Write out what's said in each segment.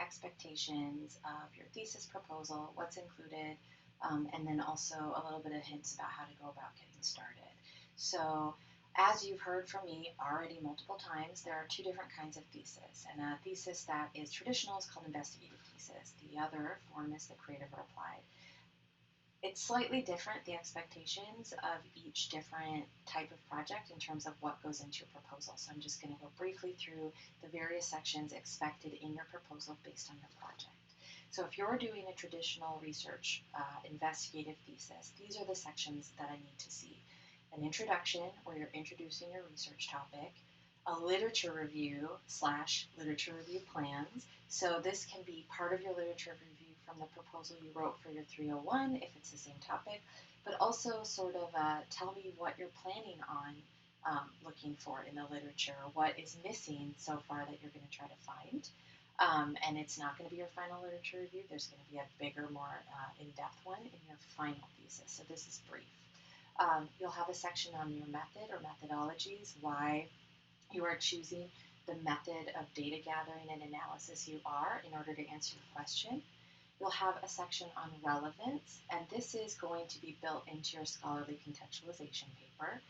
expectations of your thesis proposal, what's included, and then also a little bit of hints about how to go about getting started. So as you've heard from me already multiple times, there are two different kinds of thesis. And a thesis that is traditional is called investigative thesis. The other form is the creative or applied. It's slightly different, the expectations of each different type of project in terms of what goes into your proposal. So I'm just going to go briefly through the various sections expected in your proposal based on your project. So if you're doing a traditional research investigative thesis, these are the sections that I need to see. An introduction, where you're introducing your research topic, a literature review / literature review plans. So this can be part of your literature review from the proposal you wrote for your 301 if it's the same topic, but also sort of tell me what you're planning on looking for in the literature, what is missing so far that you're going to try to find. And it's not going to be your final literature review. There's going to be a bigger, more in-depth one in your final thesis. So this is brief. You'll have a section on your method or methodologies, why you are choosing the method of data gathering and analysis you are in order to answer your question. You'll have a section on relevance, and this is going to be built into your scholarly contextualization paper.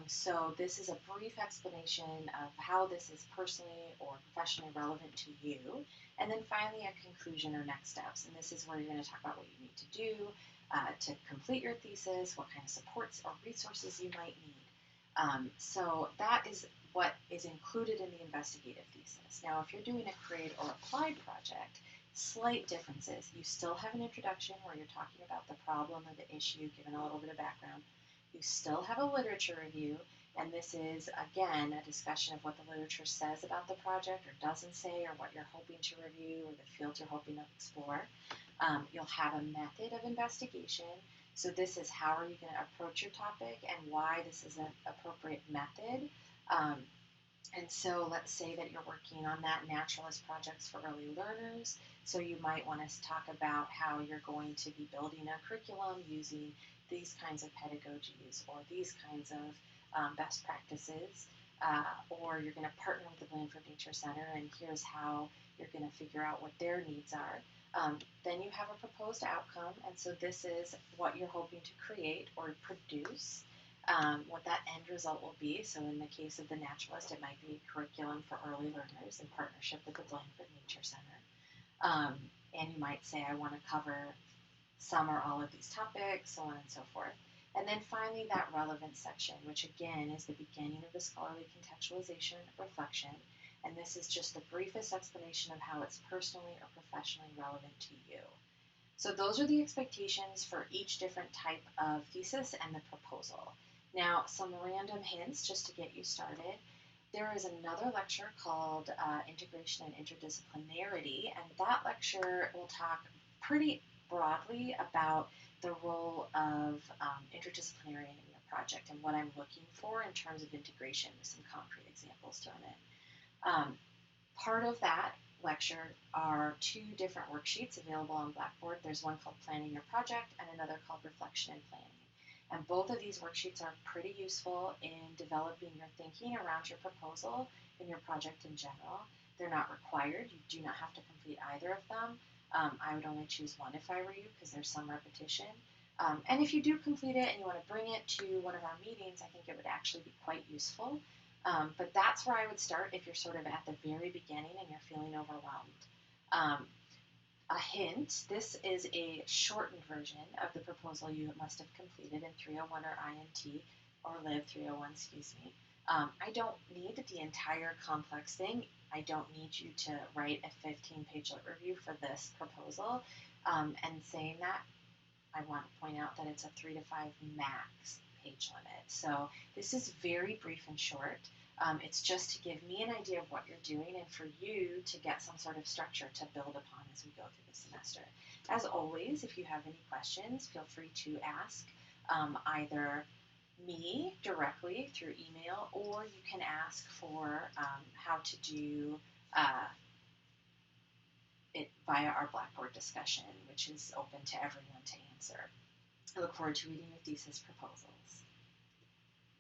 So this is a brief explanation of how this is personally or professionally relevant to you. And then finally, a conclusion or next steps. And this is where you're going to talk about what you need to do to complete your thesis, what kind of supports or resources you might need. So that is what is included in the investigative thesis. Now, if you're doing a create or applied project, slight differences. You still have an introduction where you're talking about the problem or the issue, given a little bit of background. You still have a literature review, and this is, again, a discussion of what the literature says about the project or doesn't say, or what you're hoping to review, or the fields you're hoping to explore. You'll have a method of investigation. So this is how are you going to approach your topic and why this is an appropriate method. And so let's say that you're working on that naturalist projects for early learners. So you might want to talk about how you're going to be building a curriculum using these kinds of pedagogies or these kinds of best practices. Or you're going to partner with the Blandford Nature Center, and here's how you're going to figure out what their needs are. Then you have a proposed outcome, and so this is what you're hoping to create or produce. What that end result will be. So in the case of the naturalist, it might be a curriculum for early learners in partnership with the Blandford Nature Center. And you might say, I want to cover some or all of these topics, so on and so forth. And then finally, that relevance section, which again is the beginning of the scholarly contextualization reflection. And this is just the briefest explanation of how it's personally or professionally relevant to you. So those are the expectations for each different type of thesis and the proposal. Now, some random hints just to get you started. There is another lecture called Integration and Interdisciplinarity, and that lecture will talk pretty broadly about the role of interdisciplinary in your project and what I'm looking for in terms of integration with some concrete examples thrown in. Part of that lecture are two different worksheets available on Blackboard. There's one called Planning Your Project and another called Reflection and Planning. And both of these worksheets are pretty useful in developing your thinking around your proposal and your project in general. They're not required. You do not have to complete either of them. I would only choose one if I were you because there's some repetition. And if you do complete it and you want to bring it to one of our meetings, I think it would actually be quite useful. But that's where I would start if you're sort of at the very beginning and you're feeling overwhelmed. A hint, this is a shortened version of the proposal you must have completed in 301 or INT, or Live 301, excuse me. I don't need the entire complex thing. I don't need you to write a 15-page lit review for this proposal. And saying that, I want to point out that it's a 3 to 5 max page limit. So this is very brief and short. It's just to give me an idea of what you're doing and for you to get some sort of structure to build upon as we go through the semester. As always, if you have any questions, feel free to ask either me directly through email, or you can ask for how to do it via our Blackboard discussion, which is open to everyone to answer. I look forward to reading your thesis proposals.